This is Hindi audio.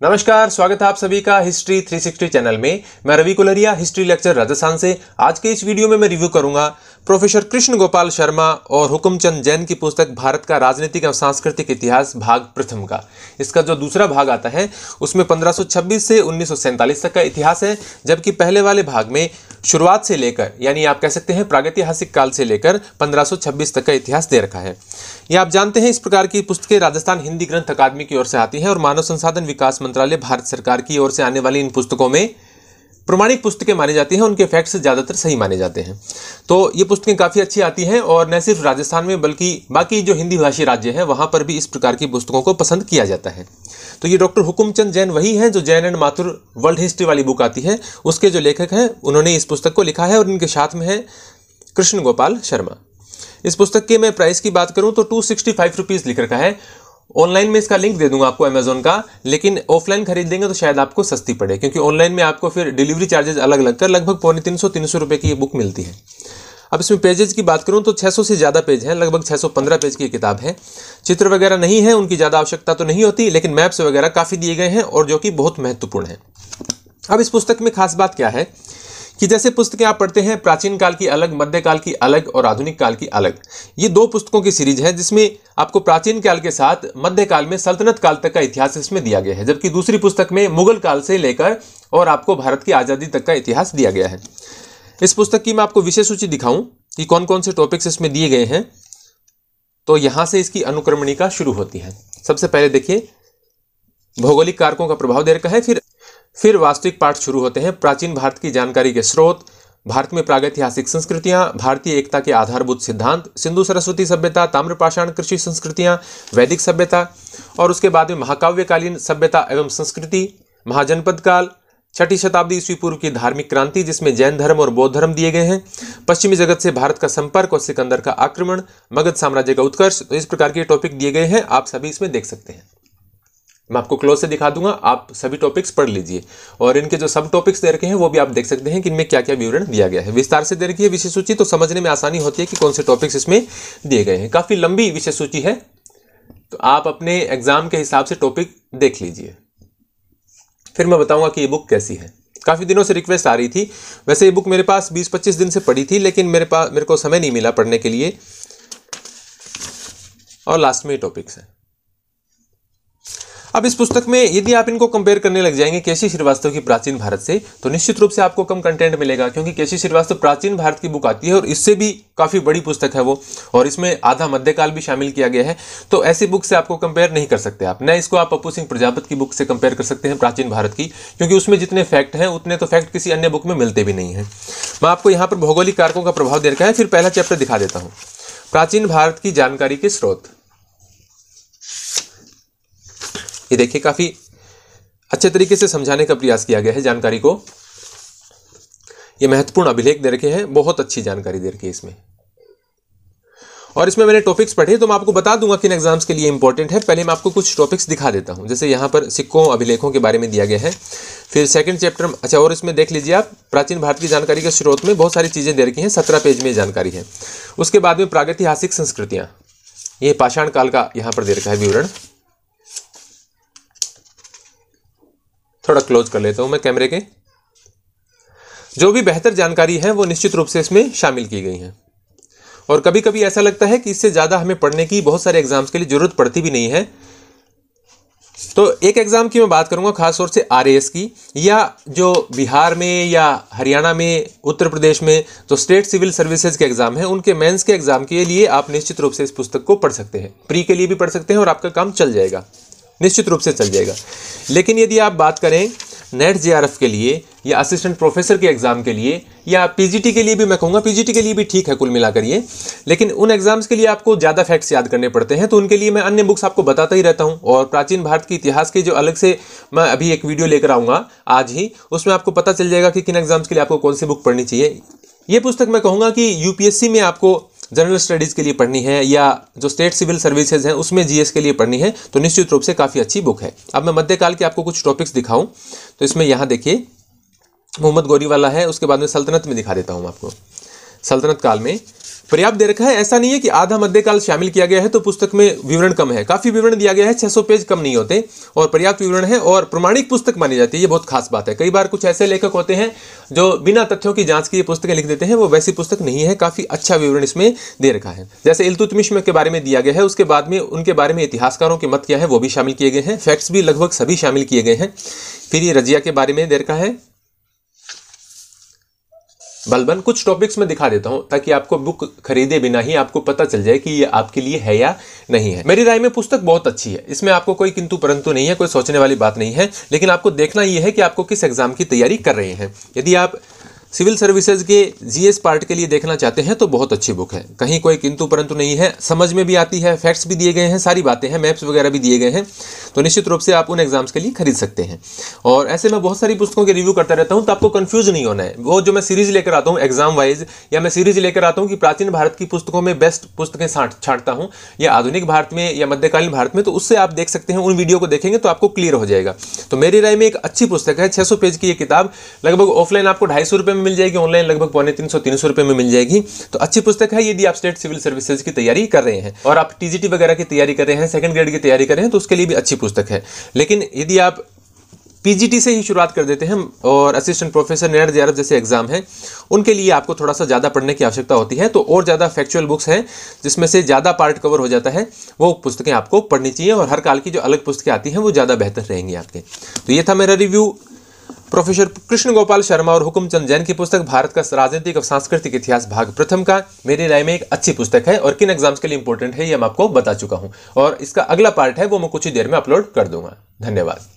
नमस्कार, स्वागत है आप सभी का हिस्ट्री 360 चैनल में। मैं रवि कुलरिया, हिस्ट्री लेक्चर राजस्थान से। आज के इस वीडियो में मैं रिव्यू करूंगा प्रोफेसर कृष्ण गोपाल शर्मा और हुकुमचंद जैन की पुस्तक भारत का राजनीतिक और सांस्कृतिक इतिहास भाग प्रथम का। इसका जो दूसरा भाग आता है उसमें 1526 से 1947 तक का इतिहास है, जबकि पहले वाले भाग में शुरुआत से लेकर यानी आप कह सकते हैं प्रागैतिहासिक काल से लेकर 1526 तक का इतिहास दे रखा है। ये आप जानते हैं, इस प्रकार की पुस्तकें राजस्थान हिंदी ग्रंथ अकादमी की ओर से आती हैं और मानव संसाधन विकास मंत्रालय भारत सरकार की ओर से आने वाली इन पुस्तकों में प्रमाणिक पुस्तकें मानी जाती हैं। उनके फैक्ट्स ज़्यादातर सही माने जाते हैं। तो ये पुस्तकें काफ़ी अच्छी आती हैं और न सिर्फ राजस्थान में बल्कि बाकी जो हिंदी भाषी राज्य हैं वहाँ पर भी इस प्रकार की पुस्तकों को पसंद किया जाता है। तो ये डॉक्टर हुकुमचंद जैन वही हैं जो Jain and Mathur world history वाली बुक आती है, उसके जो लेखक हैं उन्होंने इस पुस्तक को लिखा है और इनके साथ में है कृष्ण गोपाल शर्मा। इस पुस्तक के मैं प्राइस की बात करूं तो 265 रुपीज़ लिख रखा है। ऑनलाइन में इसका लिंक दे दूंगा आपको अमेजोन का, लेकिन ऑफलाइन खरीदेंगे तो शायद आपको सस्ती पड़े, क्योंकि ऑनलाइन में आपको फिर डिलीवरी चार्जेस अलग लगकर लगभग 350 रुपये की ये बुक मिलती है। अब इसमें पेजेस की बात करूं तो 600 से ज़्यादा पेज हैं, लगभग 615 पेज की किताब है। चित्र वगैरह नहीं है, उनकी ज़्यादा आवश्यकता तो नहीं होती, लेकिन मैप्स वगैरह काफ़ी दिए गए हैं और जो कि बहुत महत्वपूर्ण है। अब इस पुस्तक में खास बात क्या है कि जैसे पुस्तकें आप पढ़ते हैं प्राचीन काल की अलग, मध्यकाल की अलग और आधुनिक काल की अलग, ये दो पुस्तकों की सीरीज है जिसमें आपको प्राचीन काल के साथ मध्यकाल में सल्तनत काल तक का इतिहास इसमें दिया गया है, जबकि दूसरी पुस्तक में मुगल काल से लेकर और आपको भारत की आज़ादी तक का इतिहास दिया गया है। इस पुस्तक की मैं आपको विषय सूची दिखाऊं कि कौन कौन से टॉपिक्स इसमें दिए गए हैं, तो यहाँ से इसकी अनुक्रमणिका शुरू होती है। सबसे पहले देखिए, भौगोलिक कारकों का प्रभाव दे रखा है, फिर वास्तविक पाठ शुरू होते हैं। प्राचीन भारत की जानकारी के स्रोत, भारत में प्रागैतिहासिक संस्कृतियां, भारतीय एकता के आधारभूत सिद्धांत, सिंधु सरस्वती सभ्यता, ताम्रपाषाण कृषि संस्कृतियां, वैदिक सभ्यता, और उसके बाद में महाकाव्यकालीन सभ्यता एवं संस्कृति, महाजनपद काल, 6ठी शताब्दी ईस्वी पूर्व की धार्मिक क्रांति जिसमें जैन धर्म और बौद्ध धर्म दिए गए हैं, पश्चिमी जगत से भारत का संपर्क और सिकंदर का आक्रमण, मगध साम्राज्य का उत्कर्ष। तो इस प्रकार के टॉपिक दिए गए हैं, आप सभी इसमें देख सकते हैं। मैं आपको क्लोज से दिखा दूंगा, आप सभी टॉपिक्स पढ़ लीजिए और इनके जो सब टॉपिक्स दे रखे हैं वो भी आप देख सकते हैं कि इनमें क्या क्या विवरण दिया गया है। विस्तार से दे रखी है विषय सूची, तो समझने में आसानी होती है कि कौन से टॉपिक्स इसमें दिए गए हैं। काफ़ी लंबी विषय सूची है, तो आप अपने एग्जाम के हिसाब से टॉपिक देख लीजिए। फिर मैं बताऊंगा कि ये बुक कैसी है। काफ़ी दिनों से रिक्वेस्ट आ रही थी, वैसे ये बुक मेरे पास 20-25 दिन से पड़ी थी, लेकिन मेरे को समय नहीं मिला पढ़ने के लिए। और लास्ट में ये टॉपिक्स हैं। अब इस पुस्तक में यदि आप इनको कंपेयर करने लग जाएंगे केसी श्रीवास्तव की प्राचीन भारत से, तो निश्चित रूप से आपको कम कंटेंट मिलेगा, क्योंकि केसी श्रीवास्तव प्राचीन भारत की बुक आती है और इससे भी काफ़ी बड़ी पुस्तक है वो, और इसमें आधा मध्यकाल भी शामिल किया गया है। तो ऐसी बुक से आपको कंपेयर नहीं कर सकते आप। न इसको आप पप्पू सिंह प्रजापत की बुक से कंपेयर कर सकते हैं प्राचीन भारत की, क्योंकि उसमें जितने फैक्ट हैं उतने तो फैक्ट किसी अन्य बुक में मिलते भी नहीं हैं। मैं आपको यहाँ पर भौगोलिक कारकों का प्रभाव दे रखा है। फिर पहला चैप्टर दिखा देता हूँ, प्राचीन भारत की जानकारी के स्रोत। ये देखिए, काफ़ी अच्छे तरीके से समझाने का प्रयास किया गया है जानकारी को। ये महत्वपूर्ण अभिलेख दे रखे हैं, बहुत अच्छी जानकारी दे रखी है इसमें। और इसमें मैंने टॉपिक्स पढ़े, तो मैं आपको बता दूंगा किन एग्जाम्स के लिए इंपॉर्टेंट है। पहले मैं आपको कुछ टॉपिक्स दिखा देता हूं, जैसे यहाँ पर सिक्कों अभिलेखों के बारे में दिया गया है। फिर सेकंड चैप्टर, अच्छा, और इसमें देख लीजिए आप, प्राचीन भारत की जानकारी के स्रोत में बहुत सारी चीज़ें दे रखी हैं, 17 पेज में जानकारी है। उसके बाद में प्रागैतिहासिक संस्कृतियाँ, ये पाषाण काल का यहाँ पर दे रखा है विवरण। थोड़ा क्लोज कर लेता हूं मैं कैमरे के। जो भी बेहतर जानकारी है वो निश्चित रूप से इसमें शामिल की गई है, और कभी कभी ऐसा लगता है कि इससे ज़्यादा हमें पढ़ने की बहुत सारे एग्जाम्स के लिए जरूरत पड़ती भी नहीं है। तो एक एग्जाम की मैं बात करूंगा खास तौर से RAS की, या जो बिहार में या हरियाणा में, उत्तर प्रदेश में जो स्टेट सिविल सर्विसेज के एग्जाम हैं, उनके मेंस के एग्जाम के लिए आप निश्चित रूप से इस पुस्तक को पढ़ सकते हैं। प्री के लिए भी पढ़ सकते हैं और आपका काम चल जाएगा, निश्चित रूप से चल जाएगा। लेकिन यदि आप बात करें नेट JRF के लिए या असिस्टेंट प्रोफेसर के एग्जाम के लिए या PGT के लिए भी, मैं कहूँगा PGT के लिए भी ठीक है कुल मिलाकर ये, लेकिन उन एग्जाम्स के लिए आपको ज़्यादा फैक्ट्स याद करने पड़ते हैं, तो उनके लिए मैं अन्य बुक्स आपको बताता ही रहता हूँ। और प्राचीन भारत के इतिहास के जो अलग से मैं अभी एक वीडियो लेकर आऊँगा आज ही, उसमें आपको पता चल जाएगा कि किन एग्जाम्स के लिए आपको कौन सी बुक पढ़नी चाहिए। ये पुस्तक मैं कहूँगा कि UPSC में आपको जनरल स्टडीज़ के लिए पढ़नी है, या जो स्टेट सिविल सर्विसेज हैं उसमें GS के लिए पढ़नी है, तो निश्चित रूप से काफ़ी अच्छी बुक है। अब मैं मध्यकाल के आपको कुछ टॉपिक्स दिखाऊं, तो इसमें यहाँ देखिए मोहम्मद गौरी वाला है, उसके बाद में सल्तनत में दिखा देता हूँ आपको। सल्तनत काल में पर्याप्त दे रखा है। ऐसा नहीं है कि आधा मध्यकाल शामिल किया गया है तो पुस्तक में विवरण कम है, काफी विवरण दिया गया है, 600 पेज कम नहीं होते और पर्याप्त विवरण है और प्रमाणिक पुस्तक मानी जाती है। ये बहुत खास बात है। कई बार कुछ ऐसे लेखक होते हैं जो बिना तथ्यों की जांच की पुस्तकें लिख देते हैं, वो वैसी पुस्तक नहीं है। काफी अच्छा विवरण इसमें दे रखा है। जैसे इल्तुतमिश के बारे में दिया गया है, उसके बाद में उनके बारे में इतिहासकारों के मत क्या है वो भी शामिल किए गए हैं, फैक्ट्स भी लगभग सभी शामिल किए गए हैं। फिर ये रजिया के बारे में दे रखा है। बलबन कुछ टॉपिक्स में दिखा देता हूं ताकि आपको बुक खरीदे बिना ही आपको पता चल जाए कि ये आपके लिए है या नहीं है। मेरी राय में पुस्तक बहुत अच्छी है, इसमें आपको कोई किंतु परंतु नहीं है, कोई सोचने वाली बात नहीं है। लेकिन आपको देखना यह है कि आपको किस एग्जाम की तैयारी कर रहे हैं। यदि आप सिविल सर्विसेज के जीएस पार्ट के लिए देखना चाहते हैं तो बहुत अच्छी बुक है, कहीं कोई किंतु परंतु नहीं है, समझ में भी आती है, फैक्ट्स भी दिए गए हैं, सारी बातें हैं, मैप्स वगैरह भी दिए गए हैं, तो निश्चित रूप से आप उन एग्जाम्स के लिए खरीद सकते हैं। और ऐसे मैं बहुत सारी पुस्तकों के रिव्यू करता रहता हूं, तो आपको कंफ्यूज नहीं होना है। वो जो मैं सीरीज लेकर आता हूं एग्जाम वाइज, या मैं सीरीज लेकर आता हूं कि प्राचीन भारत की पुस्तकों में बेस्ट पुस्तकें छांटता हूं या आधुनिक भारत में या मध्यकालीन भारत में, तो उससे आप देख सकते हैं, उन वीडियो को देखेंगे तो आपको क्लियर हो जाएगा। तो मेरी राय में एक अच्छी पुस्तक है, 600 पेज की ये किताब, लगभग ऑफलाइन आपको 250 रुपये में मिल जाएगी, ऑनलाइन लगभग 250-300 रुपए में मिल जाएगी। तो अच्छी पुस्तक है यदि आप स्टेट सिविल सर्विसेज की तैयारी कर रहे हैं और आप टीजीटी वगैरह की तैयारी कर रहे हैं, सेकंड ग्रेड की तैयारी कर रहे हैं, तो उसके लिए भी अच्छी पुस्तक है। लेकिन यदि आप पीजीटी से ही शुरुआत कर देते हैं और असिस्टेंट प्रोफेसर, नेट जेआरएफ जैसे एग्जाम हैं, उनके लिए आपको थोड़ा सा ज़्यादा पढ़ने की आवश्यकता होती है, तो और ज़्यादा फैक्चुअल बुक्स हैं जिसमें से ज़्यादा पार्ट कवर हो जाता है, वो पुस्तकें आपको पढ़नी चाहिए और हर काल की जो अलग पुस्तकें आती हैं वो ज़्यादा बेहतर रहेंगी आपके। तो ये था मेरा रिव्यू प्रोफेसर कृष्ण गोपाल शर्मा और हुकुमचंद जैन की पुस्तक भारत का राजनीतिक और सांस्कृतिक इतिहास भाग प्रथम का। मेरी राय में एक अच्छी पुस्तक है और किन एग्जाम्स के लिए इंपॉर्टेंट है ये मैं आपको बता चुका हूं और इसका अगला पार्ट है वो मैं कुछ ही देर में अपलोड कर दूंगा। धन्यवाद।